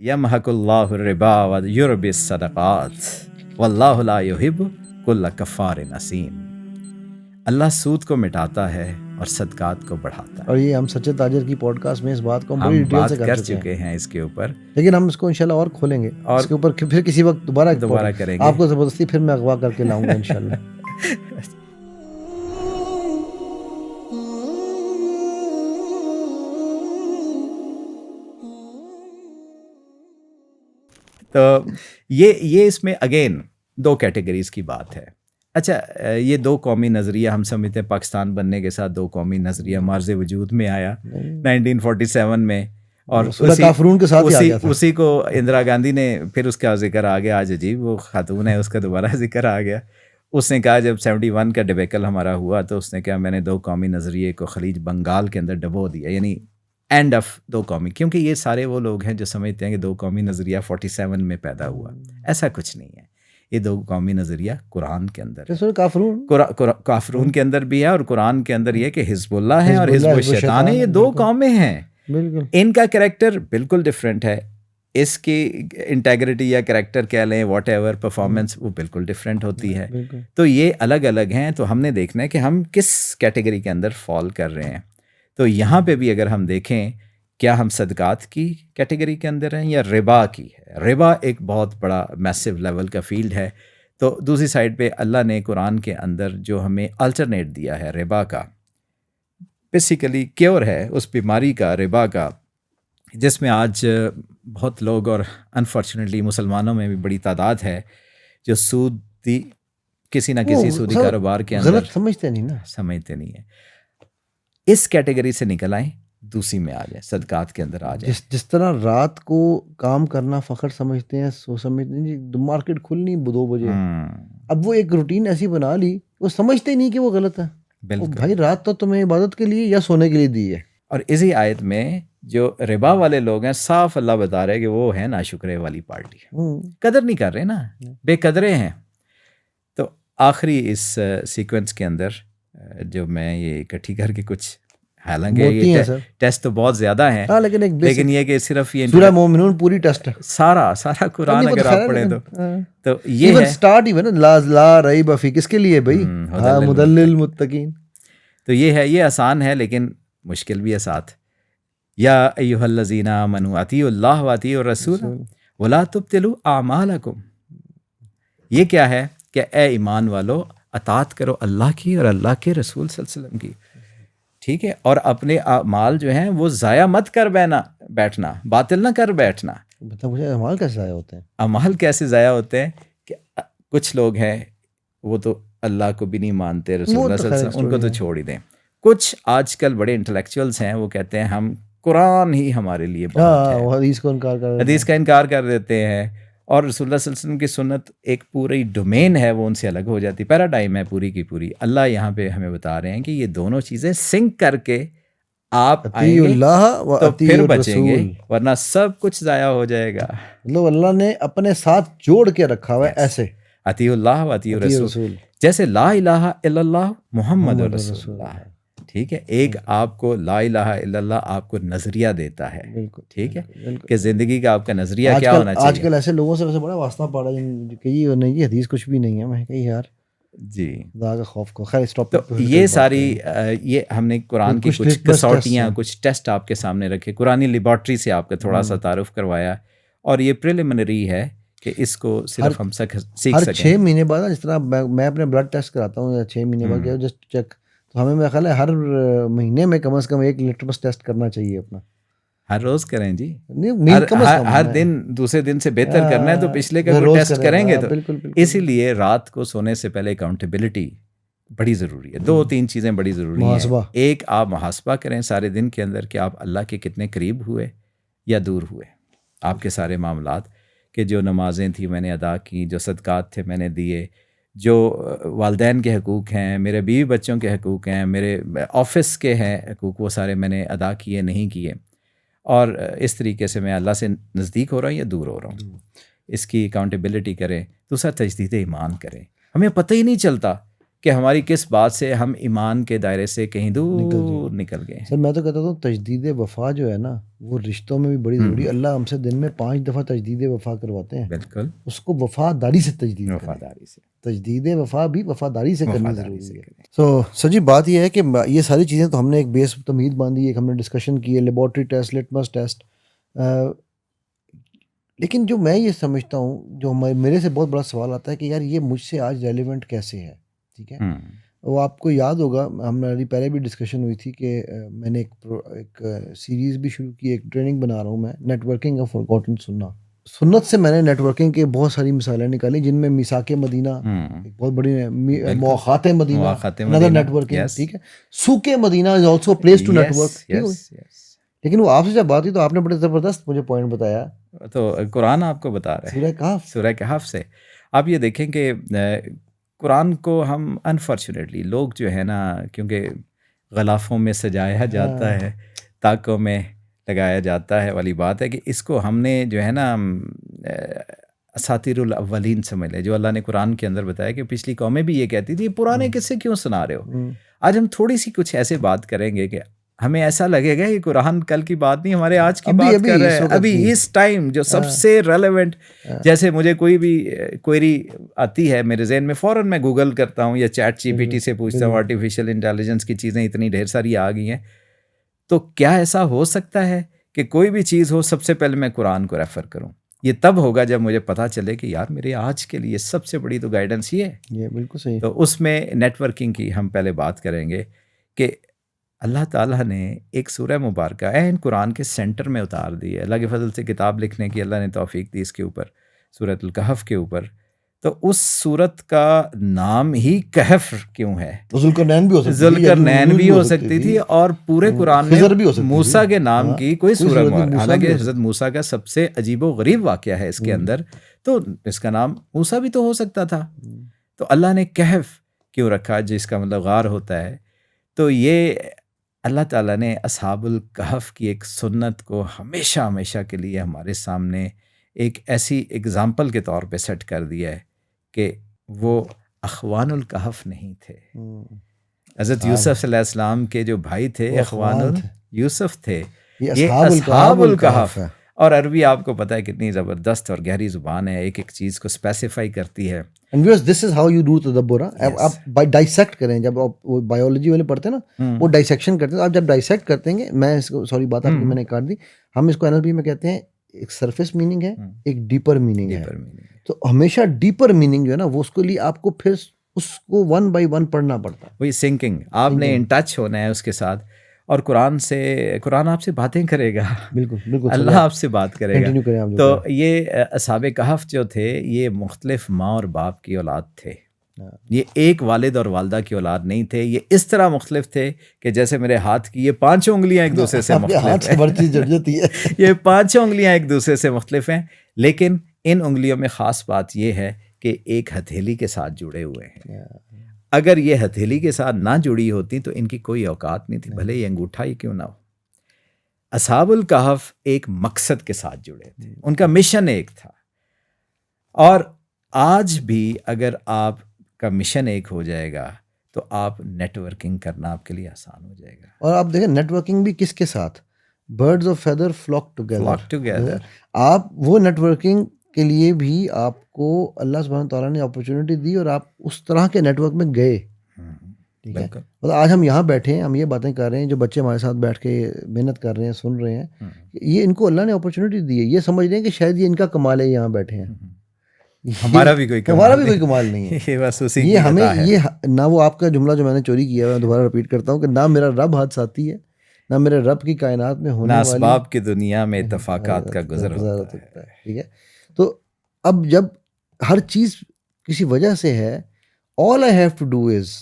یمحق اللہ الربا ویربی الصدقات واللہ لا یحب کل کفار نسیم. اللہ سود کو مٹاتا ہے اور صدقات کو بڑھاتا ہے. اور یہ ہم سچے تاجر کی پوڈ کاسٹ میں اس بات کو ہم بڑی ڈیٹیل بات سے کر چکے ہیں اس کے اوپر، لیکن ہم اس کو انشاءاللہ اور کھولیں گے اور اس کے اوپر پھر کسی وقت دوبارہ کریں گے. آپ کو زبردستی پھر میں اغوا کر کے لاؤں گا انشاءاللہ. تو یہ اس میں اگین دو کیٹیگریز کی بات ہے. اچھا، یہ دو قومی نظریہ ہم سمجھتے ہیں پاکستان بننے کے ساتھ دو قومی نظریہ مارز وجود میں آیا 1947 میں، اور کافرون کے ساتھ ہی آ گیا تھا. اسی کو اندرا گاندھی نے پھر اس کا ذکر آ گیا. آج عجیب وہ خاتون ہے، اس کا دوبارہ ذکر آ گیا. اس نے کہا جب 71 کا ڈبیکل ہمارا ہوا تو اس نے کہا میں نے دو قومی نظریے کو خلیج بنگال کے اندر ڈبو دیا، یعنی اینڈ آف دو قومی. کیونکہ یہ سارے وہ لوگ ہیں جو سمجھتے ہیں کہ دو قومی نظریہ 47 میں پیدا ہوا. ایسا کچھ نہیں ہے. یہ دو قومی نظریہ قرآن کے اندر ہے، کافرون کے اندر بھی ہے، اور قرآن کے اندر یہ کہ حزب اللہ ہے اور حزب الشیطان ہے. یہ دو قومیں ہیں، ان کا کریکٹر بالکل ڈفرینٹ ہے. اس کی انٹیگریٹی یا کریکٹر کہہ لیں واٹ ایور پرفارمنس وہ بالکل ڈفرینٹ ہوتی ہے. تو یہ الگ الگ ہیں. تو ہم نے دیکھنا ہے کہ ہم کس کیٹیگری کے اندر فال کر رہے ہیں. تو یہاں پہ بھی اگر ہم دیکھیں کیا ہم صدقات کی کیٹیگری کے اندر ہیں یا ربا کی ہے. ربا ایک بہت بڑا میسو لیول کا فیلڈ ہے. تو دوسری سائڈ پہ اللہ نے قرآن کے اندر جو ہمیں الٹرنیٹ دیا ہے ربا کا، بیسیکلی کیور ہے اس بیماری کا، ربا کا، جس میں آج بہت لوگ اور انفارچونیٹلی مسلمانوں میں بھی بڑی تعداد ہے جو سودی کسی نہ کسی سودی کاروبار کے اندر سمجھتے نہیں ہیں. اس کیٹیگری سے نکل آئیں، دوسری میں آ جائیں، صدقات کے اندر آ جائیں. جس طرح رات کو کام کرنا فخر سمجھتے ہیں، سو سمجھتے ہیں مارکیٹ کھلنی 2 بجے، اب وہ ایک روٹین ایسی بنا لی وہ سمجھتے نہیں کہ وہ غلط ہے. بھائی رات تو تمہیں عبادت کے لیے یا سونے کے لیے دی ہے. اور اسی آیت میں جو ربا والے لوگ ہیں صاف اللہ بتا رہے کہ وہ ہے ناشکرے والی پارٹی، قدر نہیں کر رہے نا، بے قدرے ہیں. تو آخری اس سیکوینس کے اندر جو میں یہ اکٹھی کر کے کچھ، حالانکہ یہ ٹیسٹ تو بہت زیادہ ہیں، لیکن یہ کہ صرف یہ سورہ مومنون پوری ٹیسٹ ہے، سارا قرآن اگر آپ پڑھیں تو یہ ہے سٹارٹ ایون لا ریب فی کس کے لیے بھائی، ہدی للمتقین. تو یہ ہے، یہ آسان ہے لیکن مشکل بھی ہے ساتھ. یا ایھا الذین آمنوا اطیعوا اللہ واطیعوا الرسول ولا تبطلوا اعمالکم. یہ کیا ہے کہ اے ایمان والو اطاعت کرو اللہ کی اور اللہ کے رسول صلی اللہ علیہ وسلم کی، ٹھیک ہے، اور اپنے اعمال جو ہیں وہ ضائع مت کر بیٹھنا، باطل نہ کر بیٹھنا. مجھے اعمال کیسے ضائع ہوتے ہیں؟ اعمال کیسے ضائع ہوتے ہیں کہ کچھ لوگ ہیں وہ تو اللہ کو بھی نہیں مانتے، رسول اللہ صلی اللہ علیہ وسلم، ان کو تو چھوڑ ہی دیں. کچھ آج کل بڑے انٹلیکچوئلس ہیں وہ کہتے ہیں ہم قرآن ہی ہمارے لیے بہت ہے، حدیث کا انکار کر دیتے ہیں، اور رسول اللہ صلی اللہ علیہ وسلم کی سنت ایک پوری ڈومین ہے، وہ ان سے الگ ہو جاتی، پیراڈائم ہے پوری کی پوری. اللہ یہاں پہ ہمیں بتا رہے ہیں کہ یہ دونوں چیزیں سنک کر کے آپ آئیں گے تو پھر بچیں گے، ورنہ سب کچھ ضائع ہو جائے گا. مطلب اللہ نے اپنے ساتھ جوڑ کے رکھا ہوا ہے ایسے، اطیعوا اللہ واطیعوا الرسول، جیسے لا الہ الا اللہ محمد رسول اللہ. ٹھیک ہے، ایک آپ کو لا الہ الا اللہ آپ کو نظریہ دیتا ہے، ٹھیک ہے، کہ زندگی کا آپ کا نظریہ کیا ہونا چاہیے. آج کل ایسے لوگوں سے ویسے بڑا واسطہ پڑا کہ یہ نہیں، یہ حدیث کچھ بھی نہیں ہے. میں کہی یار جی خدا کا خوف کو. خیر اسٹاپ. تو یہ ساری یہ ہم نے قرآن کی کچھ کسوٹیاں، کچھ ٹیسٹ آپ کے سامنے رکھے، قرآنی لیبارٹری سے آپ کا تھوڑا سا تعارف کروایا، اور یہ پریلیمنری ہے کہ اس کو صرف ہم سیکھ سکیں. ہر 6 مہینے بعد، جس طرح میں اپنے بلڈ ٹیسٹ کراتا ہوں 6 مہینے بعد جسٹ چیک، تو ہمیں میرا خیال ہے ہر مہینے میں کم از کم 1 لیٹرس ٹیسٹ کرنا چاہیے اپنا. ہر روز کریں جی، ہر دن دوسرے دن سے بہتر کرنا ہے تو پچھلے کا کوئی ٹیسٹ کریں گے. تو اسی لیے رات کو سونے سے پہلے اکاؤنٹیبلٹی بڑی ضروری ہے. 2-3 چیزیں بڑی ضروری ہیں. ایک، آپ محاسبہ کریں سارے دن کے اندر کہ آپ اللہ کے کتنے قریب ہوئے یا دور ہوئے. آپ کے سارے معاملات کہ جو نمازیں تھیں میں نے ادا کی، جو صدقات تھے میں نے دیے، جو والدین کے حقوق ہیں، میرے بیوی بچوں کے حقوق ہیں، میرے آفس کے ہیں حقوق، وہ سارے میں نے ادا کیے نہیں کیے، اور اس طریقے سے میں اللہ سے نزدیک ہو رہا ہوں یا دور ہو رہا ہوں. اس کی اکاؤنٹیبلٹی کریں. دوسرا، تجدید ایمان کریں. ہمیں پتہ ہی نہیں چلتا کہ ہماری کس بات سے ہم ایمان کے دائرے سے کہیں دور نکل گئے. سر میں تو کہتا ہوں تجدید وفا جو ہے نا وہ رشتوں میں بھی بڑی ضروری ہے. اللہ ہم سے دن میں 5 دفعہ تجدید وفا کرواتے ہیں. بالکل. اس کو وفاداری سے تجدید وفاداری سے تجدید وفا بھی وفاداری سے کرنی ضروری ہے. تو سر جی بات یہ ہے کہ یہ ساری چیزیں تو ہم نے ایک بیس تمہید باندھی, ایک ہم نے ڈسکشن کی ہے, لیبارٹری ٹیسٹ, لٹمس ٹیسٹ, لیکن جو میں یہ سمجھتا ہوں, جو میرے سے بہت بڑا سوال آتا ہے کہ یار یہ مجھ سے آج ریلیونٹ کیسے ہے. ٹھیک ہے, وہ آپ کو یاد ہوگا ہماری پہلے بھی ڈسکشن ہوئی تھی کہ میں نے ایک سیریز بھی شروع کی, ایک ٹریننگ بنا رہا ہوں میں, نیٹ ورکنگ آف فارگوٹن سنت سے میں نے نیٹ ورکنگ کے بہت ساری مثالیں نکالی, جن میں میثاق مدینہ ایک بہت بڑی, مواخات مدینہ another نیٹ ورکنگ. ٹھیک ہے, سوق Madina is also place to network. لیکن وہ آپ سے جب بات ہوئی تو آپ نے بڑے زبردست مجھے پوائنٹ بتایا. تو قرآن آپ کو بتا رہا ہے, سورہ کہف سے. آپ یہ دیکھیں کہ قرآن کو ہم انفارچونیٹلی لوگ جو ہے نا, کیونکہ غلافوں میں سجایا جاتا ہے, تاکوں میں لگایا جاتا ہے والی بات ہے کہ اس کو ہم نے جو ہے نا اساطیر الاولین سمجھ لیں, جو اللہ نے قرآن کے اندر بتایا کہ پچھلی قومیں بھی یہ کہتی تھی پرانے قصے کیوں سنا رہے ہو. آج ہم تھوڑی سی کچھ ایسے بات کریں گے کہ ہمیں ایسا لگے گا یہ قرآن کل کی بات نہیں, ہمارے آج کی بات کر رہے ہیں, ابھی اس ٹائم جو سب سے ریلیونٹ. جیسے مجھے کوئی بھی کوئری آتی ہے میرے ذہن میں, فوراً میں گوگل کرتا ہوں یا چیٹ جی پی ٹی سے پوچھتا ہوں, آرٹیفیشیل انٹیلیجنس کی چیزیں اتنی ڈھیر ساری آ گئی ہیں. تو کیا ایسا ہو سکتا ہے کہ کوئی بھی چیز ہو سب سے پہلے میں قرآن کو ریفر کروں؟ یہ تب ہوگا جب مجھے پتہ چلے کہ یار میرے آج کے لیے سب سے بڑی تو گائیڈنس یہ ہے. یہ بالکل صحیح. تو اس میں نیٹ ورکنگ کی ہم پہلے بات کریں گے کہ اللہ تعالیٰ نے ایک سورہ مبارکہ عین قرآن کے سینٹر میں اتار دی ہے. اللہ کے فضل سے کتاب لکھنے کی اللہ نے توفیق دی اس کے اوپر, سورۃ الکہف کے اوپر. تو اس سورت کا نام ہی کہف کیوں ہے؟ ذوالقرنین بھی ہو سکتی تھی, اور پورے قرآن میں موسیٰ کے نام کی کوئی سورت, حالانکہ حضرت موسیٰ کا سب سے عجیب و غریب واقعہ ہے اس کے اندر, تو اس کا نام موسیٰ بھی تو ہو سکتا تھا. تو اللہ نے کہف کیوں رکھا, جس کا مطلب غار ہوتا ہے. تو یہ اللہ تعالیٰ نے اصحاب الکہف کی ایک سنت کو ہمیشہ ہمیشہ کے لیے ہمارے سامنے ایک ایسی اگزامپل کے طور پہ سیٹ کر دیا ہے کہ وہ اخوان الکہف نہیں تھے. حضرت یوسف علیہ السلام کے جو بھائی تھے اخوان یوسف تھے, یہ اصحاب الکہف. اور عربی آپ کو پتہ ہے کتنی زبردست اور گہری زبان ہے, ایک ایک چیز کو اسپیسیفائی کرتی ہے. دس از ہاؤ یو ڈو تدبر. آپ ڈائسیکٹ کریں, جب آپ بایولوجی والے پڑھتے ہیں نا وہ ڈائسیکشن کرتے ہیں. آپ جب ڈائسیکٹ کرتے ہیں, میں اس کو سوری بات آپ کو میں نے کاٹ دی, ہم اس کو NLP میں کہتے ہیں ایک سرفیس میننگ ہے, ایک ڈیپر میننگ ہے. تو ہمیشہ ڈیپر میننگ جو ہے نا وہ اس کے لیے آپ کو پھر اس کو 1 by 1 پڑھنا پڑتا ہے. وہی سنکنگ, آپ نے ان ٹچ ہونا ہے اس کے ساتھ, اور قرآن آپ سے باتیں کرے گا. بالکل اللہ آپ سے بات کرے گا. تو یہ اصحاب کہف جو تھے یہ مختلف ماں اور باپ کی اولاد تھے, یہ ایک والد اور والدہ کی اولاد نہیں تھے. یہ اس طرح مختلف تھے کہ جیسے میرے ہاتھ کی یہ 5 انگلیاں ایک دوسرے سے مختلف ہیں. یہ 5 انگلیاں ایک دوسرے سے مختلف ہیں, لیکن ان انگلیوں میں خاص بات یہ ہے کہ ایک ہتھیلی کے ساتھ جڑے ہوئے ہیں. اگر یہ ہتھیلی کے ساتھ نہ جڑی ہوتی تو ان کی کوئی اوقات نہیں تھی, بھلے یہ انگوٹھا ہی کیوں نہ ہو. اصحاب الکہف ایک مقصد کے ساتھ جڑے تھے, ان کا مشن ایک تھا. اور آج بھی اگر آپ کا مشن ایک ہو جائے گا تو آپ نیٹ ورکنگ کرنا آپ کے لیے آسان ہو جائے گا. اور آپ دیکھیں نیٹ ورکنگ بھی کس کے ساتھ, birds of feather flock together. آپ وہ نیٹ ورکنگ کے لیے بھی آپ کو اللہ سبحانہ تعالیٰ نے اپرچونٹی دی اور آپ اس طرح کے نیٹ ورک میں گئے. ٹھیک ہے, مطلب آج ہم یہاں بیٹھے ہیں, ہم یہ باتیں کر رہے ہیں, جو بچے ہمارے ساتھ بیٹھ کے محنت کر رہے ہیں, سن رہے ہیں, یہ ان کو اللہ نے اپرچونٹی دی ہے. یہ سمجھ رہے ہیں کہ شاید یہ ان کا کمال ہے, یہاں بیٹھے ہیں. ہمارا بھی کوئی کمال نہیں ہے. یہ ہمیں یہ نہ وہ آپ کا جملہ جو میں نے چوری کیا ہے, میں دوبارہ رپیٹ کرتا ہوں کہ نہ میرا رب حد ساتھی ہے, نہ میرے رب کی کائنات میں ہونے والی اسباب کی دنیا میں اتفاقات کا گزر ہوتا ہے. ٹھیک ہے, تو اب جب ہر چیز کسی وجہ سے ہے, all I have to do is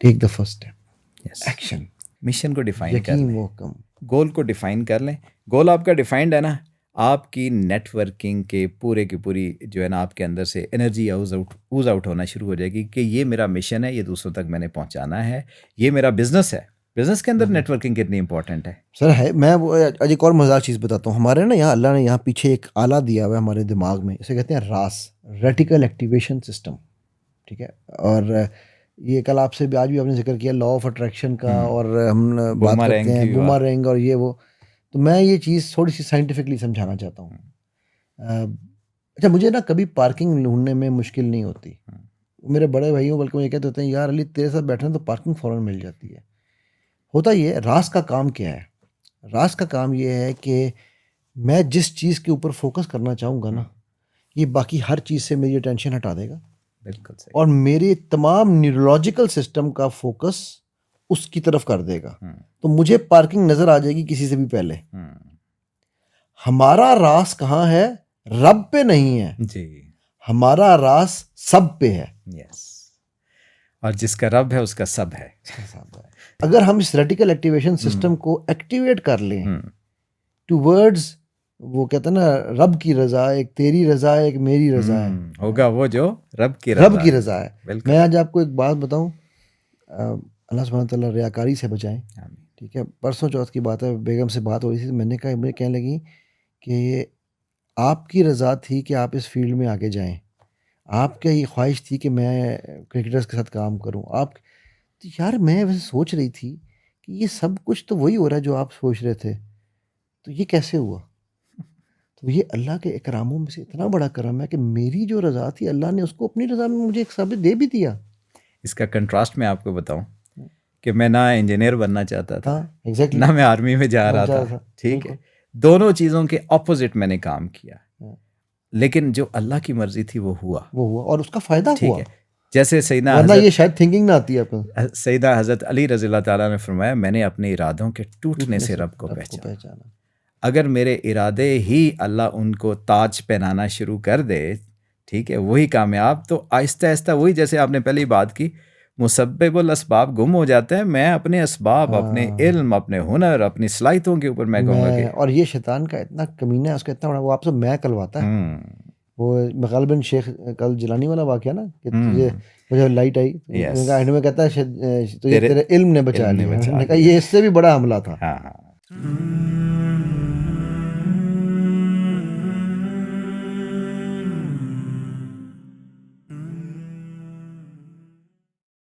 take the first step. Action. Mission کو ڈیفائن کر لیں, گول کو ڈیفائن کر لیں. گول آپ کا ڈیفائنڈ ہے نا, آپ کی نیٹ ورکنگ کے پورے کی پوری جو ہے نا آپ کے اندر سے انرجی اوز آؤٹ ہونا شروع ہو جائے گی کہ یہ میرا مشن ہے, یہ دوسروں تک میں نے پہنچانا ہے, یہ میرا بزنس ہے. بزنس کے اندر نیٹ ورکنگ کتنی امپورٹنٹ ہے سر. ہے, میں آج ایک اور مزاح چیز بتاتا ہوں. ہمارے نا یہاں اللہ نے یہاں پیچھے ایک آلہ دیا ہوا ہے ہمارے دماغ میں, اسے کہتے ہیں راس, ریٹیکل ایکٹیویشن سسٹم. ٹھیک ہے, اور یہ کل آپ سے بھی آج بھی آپ نے ذکر کیا لا آف اٹریکشن کا، اور ہم بات کرتے ہیں بومرینگ اور یہ وہ، تو میں یہ چیز تھوڑی سی سائنٹیفکلی سمجھانا چاہتا ہوں. اچھا مجھے نا کبھی پارکنگ ڈھونڈنے میں مشکل نہیں ہوتی. میرے بڑے بھائیوں بلکہ یہ کہتے ہوتے ہیں یار علی تیرے ساتھ بیٹھے تو پارکنگ فوراً مل جاتی ہے. ہوتا یہ ہے، راز کا کام کیا ہے؟ راز کا کام یہ ہے کہ میں جس چیز کے اوپر فوکس کرنا چاہوں گا نا، یہ باقی ہر چیز سے میری اٹینشن ہٹا دے گا. بالکل صحیح. اور میرے تمام نیورولوجیکل سسٹم کا فوکس اس کی طرف کر دے گا. تو مجھے پارکنگ نظر آ جائے گی کسی سے بھی پہلے. ہمارا راز کہاں ہے؟ رب پہ نہیں ہے جی، ہمارا راز سب پہ ہے. یس. اور جس کا رب ہے اس کا سب ہے. اگر ہم اس ریٹیکل ایکٹیویشن سسٹم کو ایکٹیویٹ کر لیں ٹو ورڈز، وہ کہتے ہیں نا رب کی رضا، ایک تیری رضا ہے ایک میری رضا ہے، ہوگا وہ جو رب کی رضا ہے. میں آج آپ کو ایک بات بتاؤں، اللہ سبحانہ وتعالیٰ ریاکاری سے بچائیں. ٹھیک ہے، پرسوں چوتھ کی بات ہے، بیگم سے بات ہو رہی تھی، میں نے کہا، مجھے کہنے لگی کہ آپ کی رضا تھی کہ آپ اس فیلڈ میں آگے جائیں، آپ کا یہ خواہش تھی کہ میں کرکٹرز کے ساتھ کام کروں. آپ تو یار میں ویسے سوچ رہی تھی کہ یہ سب کچھ تو وہی ہو رہا ہے جو آپ سوچ رہے تھے، تو یہ کیسے ہوا؟ تو یہ اللہ کے اکراموں میں سے اتنا بڑا کرم ہے کہ میری جو رضا تھی اللہ نے اس کو اپنی رضا میں مجھے ایک ثابت دے بھی دیا. اس کا کنٹراسٹ میں آپ کو بتاؤں کہ میں نہ انجینئر بننا چاہتا تھا، ایگزیکٹلی، نہ میں آرمی میں جا رہا تھا. ٹھیک ہے، دونوں چیزوں کے اپوزٹ میں نے کام کیا، لیکن جو اللہ کی مرضی تھی وہ ہوا اور اس کا فائدہ ہوا. جیسے سیدنا ورنہ یہ شاید تھنکنگ نہ آتی ہے آپ کو. سیدنا حضرت علی رضی اللہ تعالیٰ نے فرمایا میں نے اپنے ارادوں کے ٹوٹنے سے رب کو پہچانا. اگر میرے ارادے ہی اللہ ان کو تاج پہنانا شروع کر دے، ٹھیک ہے، وہی کامیاب. تو آہستہ آہستہ وہی جیسے آپ نے پہلی بات کی، مسبب الاسباب گم ہو جاتا ہے. میں اپنے اسباب، اپنے علم، اپنے ہنر، اپنی صلاحیتوں کے اوپر میں کہوں گا کہ، اور یہ شیطان کا اتنا کمینہ ہے، اس کا اتنا بڑا، وہ آپ سے میں کلواتا ہے. وہ غالباً شیخ کل جیلانی والا واقعہ نا کہ تجھے مجھے لائٹ آئی، اینڈ میں کہتا ہے تیرے علم نے بچا لیا. یہ اس سے بھی بڑا حملہ تھا.